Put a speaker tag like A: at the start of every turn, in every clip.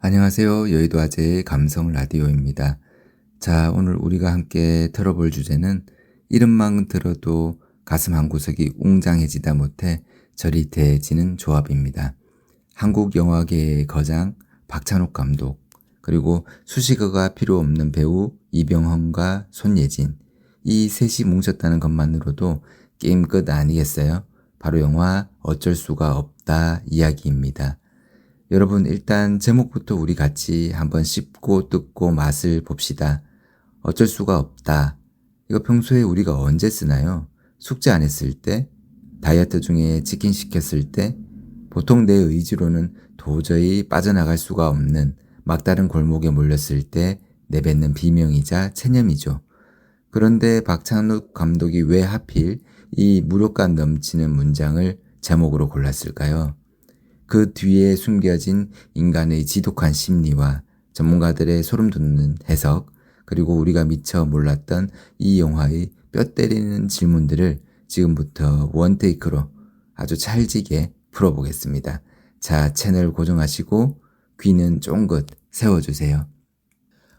A: 안녕하세요. 여의도 아재의 감성 라디오입니다. 자, 오늘 우리가 함께 털어볼 주제는 이름만 들어도 가슴 한구석이 웅장해지다 못해 저릿해지는 조합입니다. 한국 영화계의 거장 박찬욱 감독, 그리고 수식어가 필요 없는 배우 이병헌과 손예진, 이 셋이 뭉쳤다는 것만으로도 게임 끝 아니겠어요? 바로 영화 어쩔 수가 없다 이야기입니다. 여러분, 일단 제목부터 우리 같이 한번 씹고 뜯고 맛을 봅시다. 어쩔 수가 없다. 이거 평소에 우리가 언제 쓰나요? 숙제 안 했을 때? 다이어트 중에 치킨 시켰을 때? 보통 내 의지로는 도저히 빠져나갈 수가 없는 막다른 골목에 몰렸을 때 내뱉는 비명이자 체념이죠. 그런데 박찬욱 감독이 왜 하필 이 무력감 넘치는 문장을 제목으로 골랐을까요? 그 뒤에 숨겨진 인간의 지독한 심리와 전문가들의 소름돋는 해석, 그리고 우리가 미처 몰랐던 이 영화의 뼈 때리는 질문들을 지금부터 원테이크로 아주 찰지게 풀어보겠습니다. 자, 채널 고정하시고 귀는 쫑긋 세워주세요.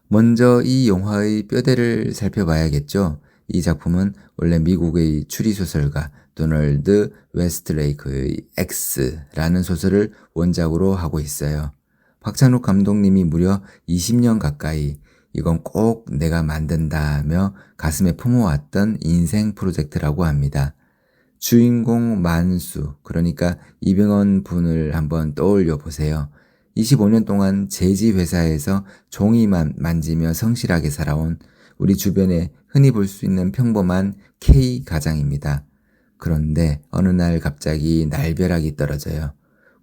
A: 먼저 이 영화의 뼈대를 살펴봐야겠죠. 이 작품은 원래 미국의 추리소설가 도널드 웨스트레이크의 X라는 소설을 원작으로 하고 있어요. 박찬욱 감독님이 무려 20년 가까이 이건 꼭 내가 만든다며 가슴에 품어왔던 인생 프로젝트라고 합니다. 주인공 만수, 그러니까 이병헌 분을 한번 떠올려 보세요. 25년 동안 제지 회사에서 종이만 만지며 성실하게 살아온 우리 주변에 흔히 볼 수 있는 평범한 K 가장입니다. 그런데 어느 날 갑자기 날벼락이 떨어져요.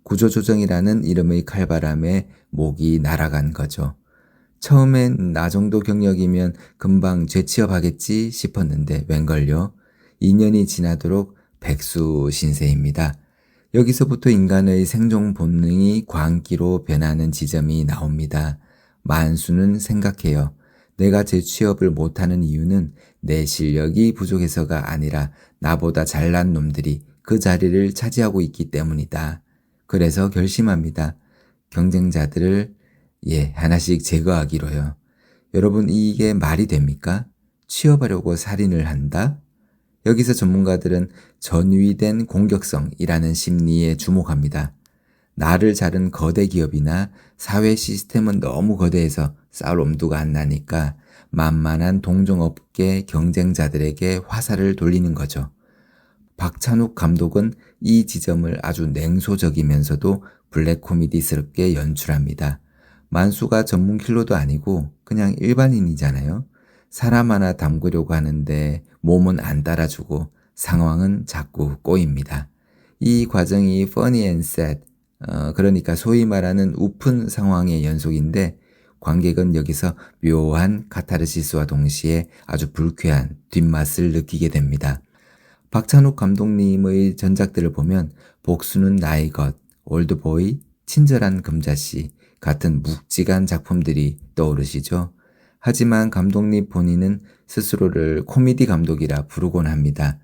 A: 구조조정이라는 이름의 칼바람에 목이 날아간 거죠. 처음엔 나 정도 경력이면 금방 재취업하겠지 싶었는데 웬걸요? 2년이 지나도록 백수 신세입니다. 여기서부터 인간의 생존 본능이 광기로 변하는 지점이 나옵니다. 만수는 생각해요. 내가 재취업을 못하는 이유는 내 실력이 부족해서가 아니라 나보다 잘난 놈들이 그 자리를 차지하고 있기 때문이다. 그래서 결심합니다. 경쟁자들을 하나씩 제거하기로요. 여러분, 이게 말이 됩니까? 취업하려고 살인을 한다? 여기서 전문가들은 전위된 공격성이라는 심리에 주목합니다. 나를 자른 거대 기업이나 사회 시스템은 너무 거대해서 싸울 엄두가 안 나니까 만만한 동종업계 경쟁자들에게 화살을 돌리는 거죠. 박찬욱 감독은 이 지점을 아주 냉소적이면서도 블랙 코미디스럽게 연출합니다. 만수가 전문 킬러도 아니고 그냥 일반인이잖아요. 사람 하나 담그려고 하는데 몸은 안 따라주고 상황은 자꾸 꼬입니다. 이 과정이 funny and sad, 그러니까 소위 말하는 우픈 상황의 연속인데 관객은 여기서 묘한 카타르시스와 동시에 아주 불쾌한 뒷맛을 느끼게 됩니다. 박찬욱 감독님의 전작들을 보면 복수는 나의 것, 올드보이, 친절한 금자씨 같은 묵직한 작품들이 떠오르시죠. 하지만 감독님 본인은 스스로를 코미디 감독이라 부르곤 합니다.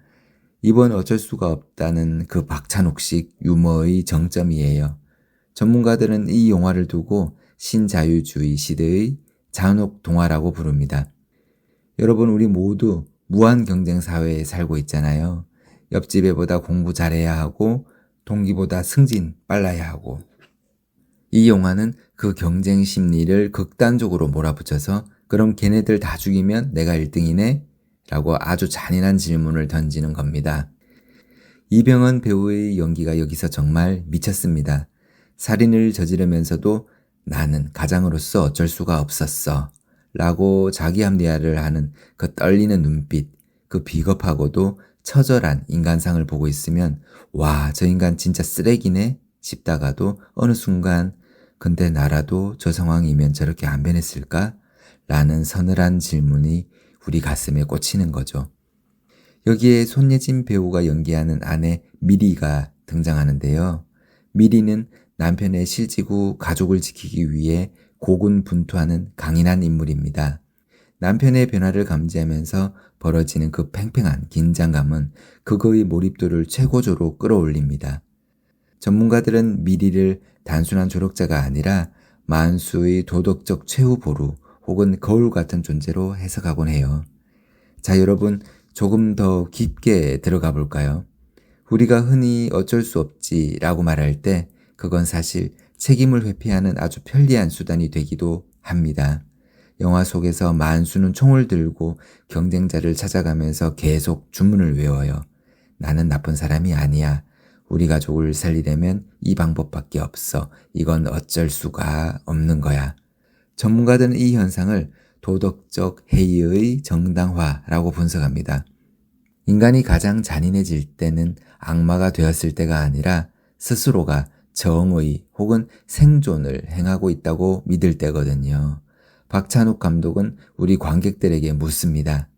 A: 이번 어쩔 수가 없다는 그 박찬욱식 유머의 정점이에요. 전문가들은 이 영화를 두고 신자유주의 시대의 잔혹 동화라고 부릅니다. 여러분, 우리 모두 무한 경쟁 사회에 살고 있잖아요. 옆집 애보다 공부 잘해야 하고 동기보다 승진 빨라야 하고. 이 영화는 그 경쟁 심리를 극단적으로 몰아붙여서 그럼 걔네들 다 죽이면 내가 1등이네? 라고 아주 잔인한 질문을 던지는 겁니다. 이병헌 배우의 연기가 여기서 정말 미쳤습니다. 살인을 저지르면서도 나는 가장으로서 어쩔 수가 없었어 라고 자기 합리화를 하는 그 떨리는 눈빛, 그 비겁하고도 처절한 인간상을 보고 있으면 와, 저 인간 진짜 쓰레기네 싶다가도 어느 순간 근데 나라도 저 상황이면 저렇게 안 변했을까? 라는 서늘한 질문이 우리 가슴에 꽂히는 거죠. 여기에 손예진 배우가 연기하는 아내 미리가 등장하는데요. 미리는 남편의 실직 후 가족을 지키기 위해 고군분투하는 강인한 인물입니다. 남편의 변화를 감지하면서 벌어지는 그 팽팽한 긴장감은 그거의 몰입도를 최고조로 끌어올립니다. 전문가들은 미리를 단순한 조력자가 아니라 만수의 도덕적 최후 보루 혹은 거울 같은 존재로 해석하곤 해요. 자, 여러분 조금 더 깊게 들어가 볼까요? 우리가 흔히 어쩔 수 없지라고 말할 때 그건 사실 책임을 회피하는 아주 편리한 수단이 되기도 합니다. 영화 속에서 만수는 총을 들고 경쟁자를 찾아가면서 계속 주문을 외워요. 나는 나쁜 사람이 아니야. 우리 가족을 살리려면 이 방법밖에 없어. 이건 어쩔 수가 없는 거야. 전문가들은 이 현상을 도덕적 해이의 정당화라고 분석합니다. 인간이 가장 잔인해질 때는 악마가 되었을 때가 아니라 스스로가 정의 혹은 생존을 행하고 있다고 믿을 때거든요. 박찬욱 감독은 우리 관객들에게 묻습니다.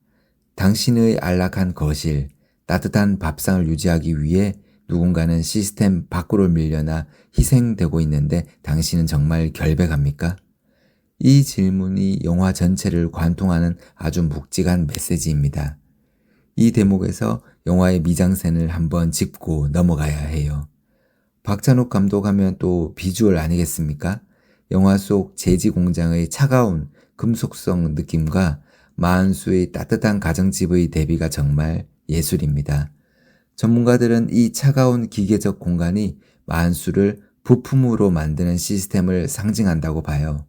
A: 당신의 안락한 거실, 따뜻한 밥상을 유지하기 위해 누군가는 시스템 밖으로 밀려나 희생되고 있는데 당신은 정말 결백합니까? 이 질문이 영화 전체를 관통하는 아주 묵직한 메시지입니다. 이 대목에서 영화의 미장센을 한번 짚고 넘어가야 해요. 박찬욱 감독 하면 또 비주얼 아니겠습니까? 영화 속 제지 공장의 차가운 금속성 느낌과 만수의 따뜻한 가정집의 대비가 정말 예술입니다. 전문가들은 이 차가운 기계적 공간이 만수를 부품으로 만드는 시스템을 상징한다고 봐요.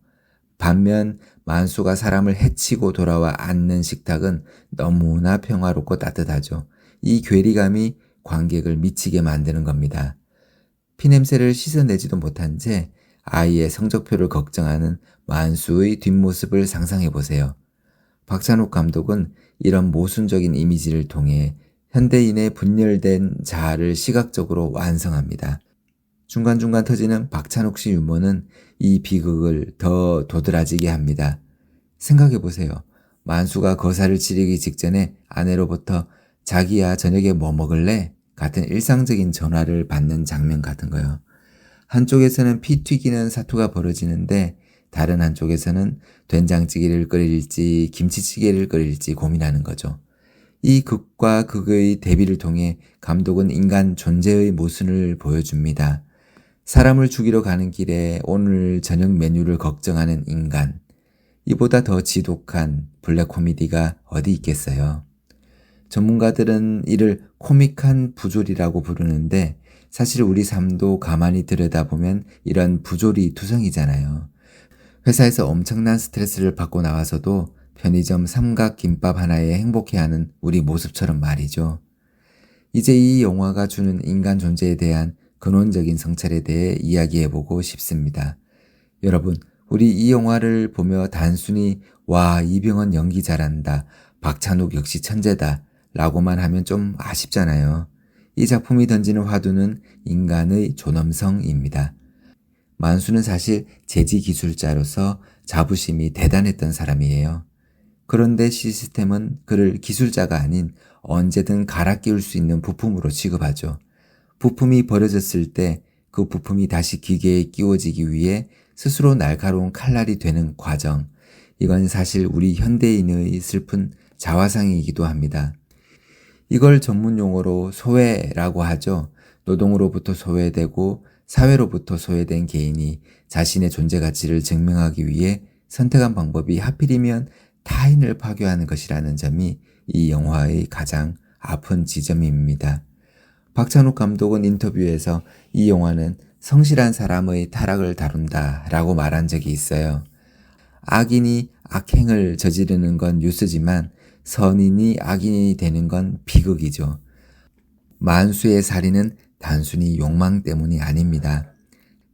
A: 반면 만수가 사람을 해치고 돌아와 앉는 식탁은 너무나 평화롭고 따뜻하죠. 이 괴리감이 관객을 미치게 만드는 겁니다. 피냄새를 씻어내지도 못한 채 아이의 성적표를 걱정하는 만수의 뒷모습을 상상해 보세요. 박찬욱 감독은 이런 모순적인 이미지를 통해 현대인의 분열된 자아를 시각적으로 완성합니다. 중간중간 터지는 박찬욱 씨 유머는 이 비극을 더 도드라지게 합니다. 생각해 보세요. 만수가 거사를 치르기 직전에 아내로부터 자기야 저녁에 뭐 먹을래? 같은 일상적인 전화를 받는 장면 같은 거요. 한쪽에서는 피 튀기는 사투가 벌어지는데 다른 한쪽에서는 된장찌개를 끓일지 김치찌개를 끓일지 고민하는 거죠. 이 극과 극의 대비를 통해 감독은 인간 존재의 모순을 보여줍니다. 사람을 죽이러 가는 길에 오늘 저녁 메뉴를 걱정하는 인간. 이보다 더 지독한 블랙 코미디가 어디 있겠어요. 전문가들은 이를 코믹한 부조리라고 부르는데 사실 우리 삶도 가만히 들여다보면 이런 부조리 투성이잖아요. 회사에서 엄청난 스트레스를 받고 나와서도 편의점 삼각김밥 하나에 행복해하는 우리 모습처럼 말이죠. 이제 이 영화가 주는 인간 존재에 대한 근원적인 성찰에 대해 이야기해보고 싶습니다. 여러분, 우리 이 영화를 보며 단순히 와, 이병헌 연기 잘한다, 박찬욱 역시 천재다 라고만 하면 좀 아쉽잖아요. 이 작품이 던지는 화두는 인간의 존엄성입니다. 만수는 사실 제지기술자로서 자부심이 대단했던 사람이에요. 그런데 시스템은 그를 기술자가 아닌 언제든 갈아 끼울 수 있는 부품으로 취급하죠. 부품이 버려졌을 때 그 부품이 다시 기계에 끼워지기 위해 스스로 날카로운 칼날이 되는 과정. 이건 사실 우리 현대인의 슬픈 자화상이기도 합니다. 이걸 전문 용어로 소외라고 하죠. 노동으로부터 소외되고 사회로부터 소외된 개인이 자신의 존재 가치를 증명하기 위해 선택한 방법이 하필이면 타인을 파괴하는 것이라는 점이 이 영화의 가장 아픈 지점입니다. 박찬욱 감독은 인터뷰에서 이 영화는 성실한 사람의 타락을 다룬다라고 말한 적이 있어요. 악인이 악행을 저지르는 건 뉴스지만 선인이 악인이 되는 건 비극이죠. 만수의 살인은 단순히 욕망 때문이 아닙니다.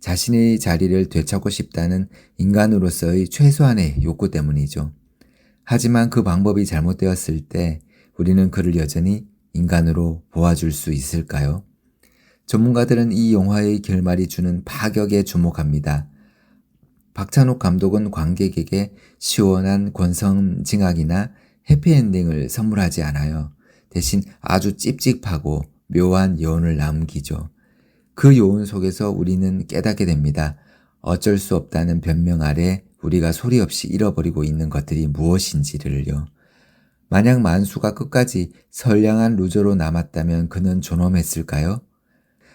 A: 자신의 자리를 되찾고 싶다는 인간으로서의 최소한의 욕구 때문이죠. 하지만 그 방법이 잘못되었을 때 우리는 그를 여전히 인간으로 보아줄 수 있을까요? 전문가들은 이 영화의 결말이 주는 파격에 주목합니다. 박찬욱 감독은 관객에게 시원한 권선징악이나 해피엔딩을 선물하지 않아요. 대신 아주 찝찝하고 묘한 여운을 남기죠. 그 여운 속에서 우리는 깨닫게 됩니다. 어쩔 수 없다는 변명 아래 우리가 소리 없이 잃어버리고 있는 것들이 무엇인지를요. 만약 만수가 끝까지 선량한 루저로 남았다면 그는 존엄했을까요?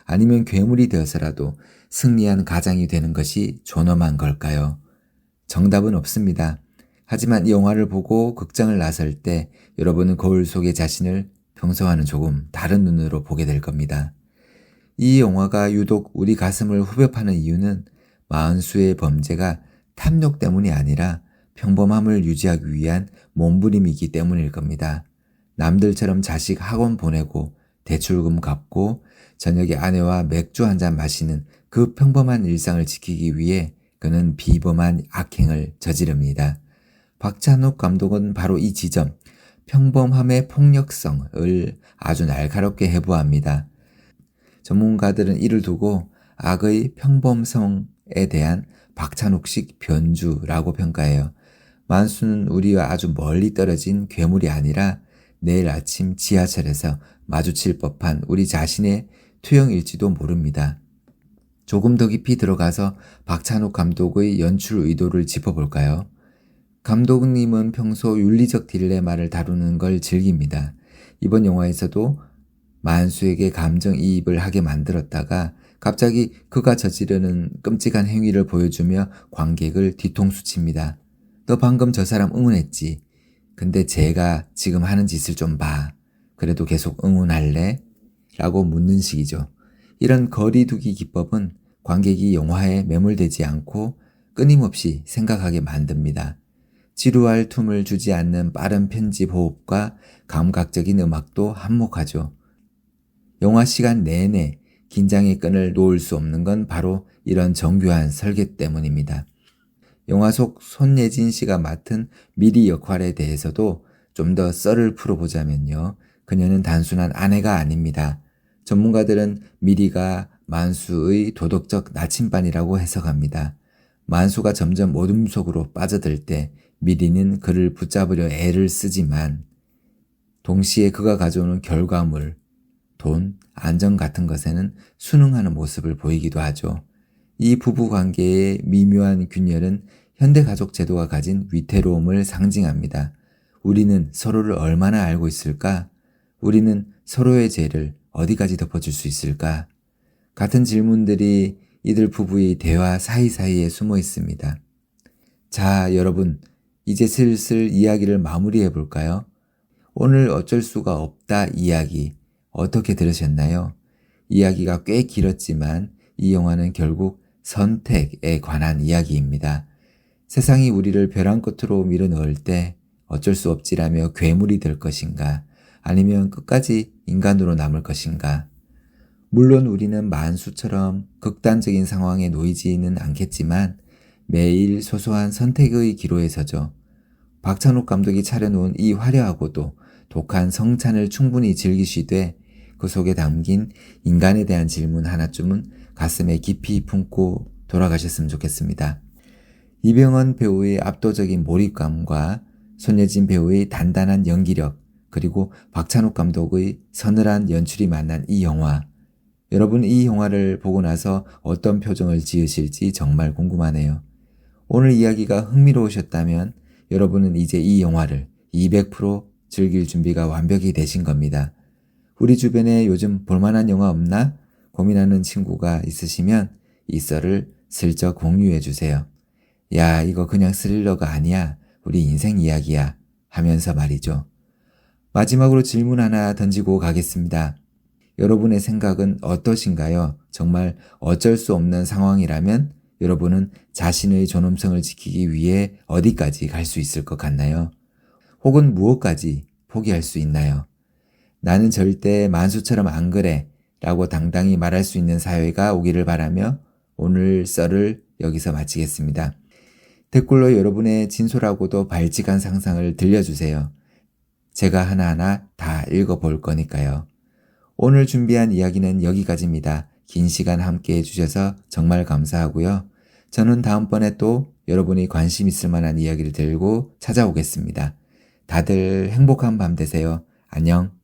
A: 아니면 괴물이 되어서라도 승리한 가장이 되는 것이 존엄한 걸까요? 정답은 없습니다. 하지만 이 영화를 보고 극장을 나설 때 여러분은 거울 속의 자신을 평소와는 조금 다른 눈으로 보게 될 겁니다. 이 영화가 유독 우리 가슴을 후벼 파는 이유는 마흔수의 범죄가 탐욕 때문이 아니라 평범함을 유지하기 위한 몸부림이기 때문일 겁니다. 남들처럼 자식 학원 보내고 대출금 갚고 저녁에 아내와 맥주 한잔 마시는 그 평범한 일상을 지키기 위해 그는 비범한 악행을 저지릅니다. 박찬욱 감독은 바로 이 지점, 평범함의 폭력성을 아주 날카롭게 해부합니다. 전문가들은 이를 두고 악의 평범성에 대한 박찬욱식 변주라고 평가해요. 만수는 우리와 아주 멀리 떨어진 괴물이 아니라 내일 아침 지하철에서 마주칠 법한 우리 자신의 투영일지도 모릅니다. 조금 더 깊이 들어가서 박찬욱 감독의 연출 의도를 짚어볼까요? 감독님은 평소 윤리적 딜레마를 다루는 걸 즐깁니다. 이번 영화에서도 만수에게 감정이입을 하게 만들었다가 갑자기 그가 저지르는 끔찍한 행위를 보여주며 관객을 뒤통수 칩니다. 너 방금 저 사람 응원했지? 근데 제가 지금 하는 짓을 좀 봐. 그래도 계속 응원할래? 라고 묻는 식이죠. 이런 거리두기 기법은 관객이 영화에 매몰되지 않고 끊임없이 생각하게 만듭니다. 지루할 틈을 주지 않는 빠른 편집 호흡과 감각적인 음악도 한몫하죠. 영화 시간 내내 긴장의 끈을 놓을 수 없는 건 바로 이런 정교한 설계 때문입니다. 영화 속 손예진 씨가 맡은 미리 역할에 대해서도 좀 더 썰을 풀어보자면요. 그녀는 단순한 아내가 아닙니다. 전문가들은 미리가 만수의 도덕적 나침반이라고 해석합니다. 만수가 점점 어둠 속으로 빠져들 때 미리는 그를 붙잡으려 애를 쓰지만 동시에 그가 가져오는 결과물, 돈, 안정 같은 것에는 순응하는 모습을 보이기도 하죠. 이 부부 관계의 미묘한 균열은 현대가족 제도가 가진 위태로움을 상징합니다. 우리는 서로를 얼마나 알고 있을까? 우리는 서로의 죄를 어디까지 덮어줄 수 있을까? 같은 질문들이 이들 부부의 대화 사이사이에 숨어 있습니다. 자, 여러분, 이제 슬슬 이야기를 마무리해 볼까요? 오늘 어쩔 수가 없다 이야기 어떻게 들으셨나요? 이야기가 꽤 길었지만 이 영화는 결국 선택에 관한 이야기입니다. 세상이 우리를 벼랑 끝으로 밀어넣을 때 어쩔 수 없지라며 괴물이 될 것인가? 아니면 끝까지 인간으로 남을 것인가? 물론 우리는 만수처럼 극단적인 상황에 놓이지는 않겠지만 매일 소소한 선택의 기로에 서죠. 박찬욱 감독이 차려놓은 이 화려하고도 독한 성찬을 충분히 즐기시되 그 속에 담긴 인간에 대한 질문 하나쯤은 가슴에 깊이 품고 돌아가셨으면 좋겠습니다. 이병헌 배우의 압도적인 몰입감과 손예진 배우의 단단한 연기력, 그리고 박찬욱 감독의 서늘한 연출이 만난 이 영화. 여러분 이 영화를 보고 나서 어떤 표정을 지으실지 정말 궁금하네요. 오늘 이야기가 흥미로우셨다면 여러분은 이제 이 영화를 200% 즐길 준비가 완벽히 되신 겁니다. 우리 주변에 요즘 볼만한 영화 없나? 고민하는 친구가 있으시면 이 썰을 슬쩍 공유해 주세요. 야, 이거 그냥 스릴러가 아니야. 우리 인생 이야기야. 하면서 말이죠. 마지막으로 질문 하나 던지고 가겠습니다. 여러분의 생각은 어떠신가요? 정말 어쩔 수 없는 상황이라면 여러분은 자신의 존엄성을 지키기 위해 어디까지 갈 수 있을 것 같나요? 혹은 무엇까지 포기할 수 있나요? 나는 절대 만수처럼 안 그래 라고 당당히 말할 수 있는 사회가 오기를 바라며 오늘 썰을 여기서 마치겠습니다. 댓글로 여러분의 진솔하고도 발칙한 상상을 들려주세요. 제가 하나하나 다 읽어볼 거니까요. 오늘 준비한 이야기는 여기까지입니다. 긴 시간 함께 해주셔서 정말 감사하고요. 저는 다음번에 또 여러분이 관심 있을 만한 이야기를 들고 찾아오겠습니다. 다들 행복한 밤 되세요. 안녕.